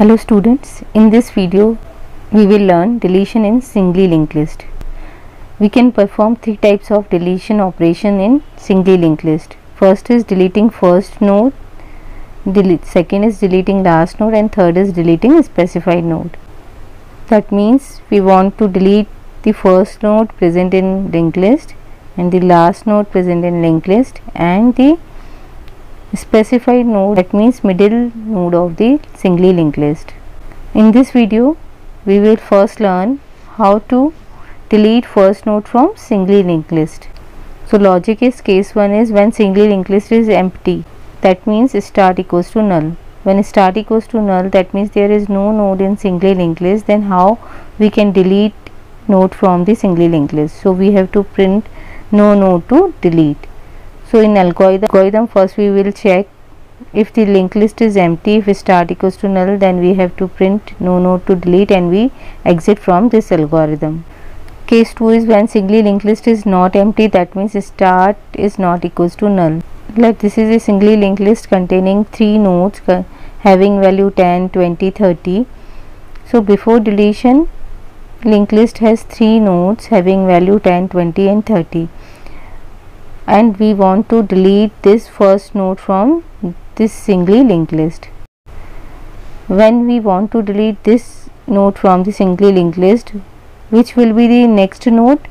Hello students, in this video we will learn deletion in singly linked list. We can perform three types of deletion operation in singly linked list. First is deleting first node, second is deleting last node, and third is deleting a specified node. That means we want to delete the first node present in linked list and the last node present in linked list and the specified node, that means middle node of the singly linked list. In this video we will first learn how to delete first node from singly linked list. So logic is case 1 is when singly linked list is empty, that means start equals to null. When start equals to null, that means there is no node in singly linked list. Then how we can delete node from the singly linked list? So we have to print no node to delete. So in algorithm first we will check if the linked list is empty. If start equals to null, then we have to print no node to delete and we exit from this algorithm. Case 2 is when singly linked list is not empty, that means start is not equals to null. Like this is a singly linked list containing 3 nodes having value 10, 20, 30. So before deletion, linked list has 3 nodes having value 10, 20 and 30. And we want to delete this first node from this singly linked list. When we want to delete this node from the singly linked list, which will be the next node?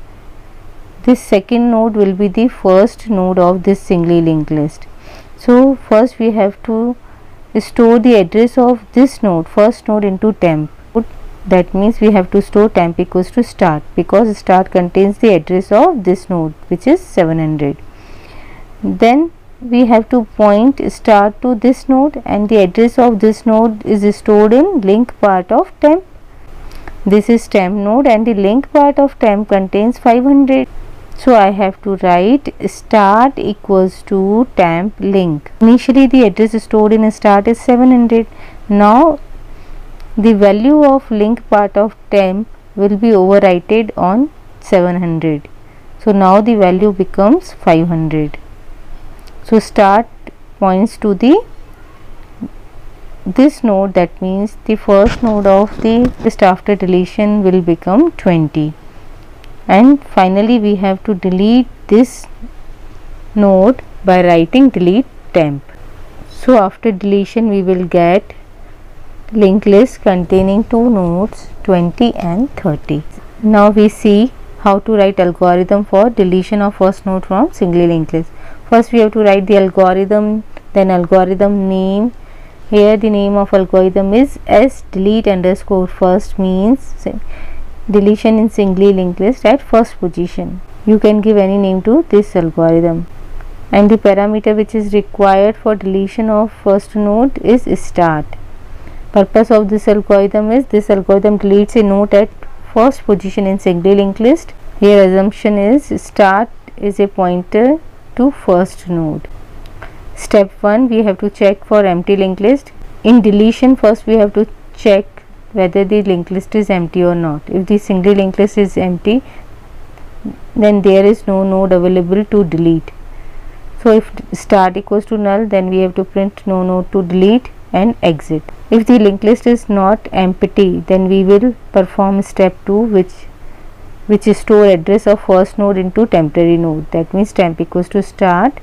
This second node will be the first node of this singly linked list. So first we have to store the address of this node, first node, into temp. That means we have to store temp equals to start, because start contains the address of this node, which is 700. Then we have to point start to this node and the address of this node is stored in link part of temp. This is temp node and the link part of temp contains 500. So I have to write start equals to temp link. Initially the address stored in start is 700. Now the value of link part of temp will be overwritten on 700. So now the value becomes 500. So start points to this node, that means the first node of the just after deletion will become 20. And finally we have to delete this node by writing delete temp. So after deletion we will get linked list containing 2 nodes 20 and 30. Now we see how to write algorithm for deletion of first node from singly linked list. First we have to write the algorithm, then algorithm name. Here the name of algorithm is delete underscore first, means deletion in singly linked list at first position. You can give any name to this algorithm. And the parameter which is required for deletion of first node is start. Purpose of this algorithm is this algorithm deletes a node at first position in singly linked list. Here assumption is start is a pointer to first node. Step 1, we have to check for empty linked list. In deletion first we have to check whether the linked list is empty or not. If the singly linked list is empty, then there is no node available to delete. So if start equals to null, then we have to print no node to delete and exit. If the linked list is not empty, then we will perform step 2, which is store address of first node into temporary node. That means temp equals to start.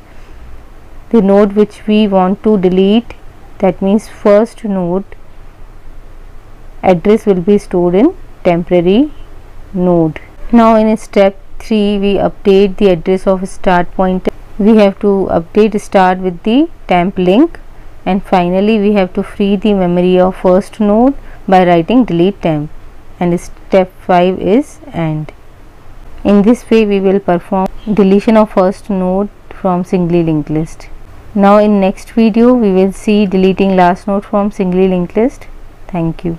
The node which we want to delete, that means first node, address will be stored in temporary node. Now in step 3 we update the address of start pointer. We have to update start with the temp link, and finally we have to free the memory of first node by writing delete temp, and step 5 is end. In this way we will perform deletion of first node from singly linked list. Now in next video we will see deleting last node from singly linked list. Thank you.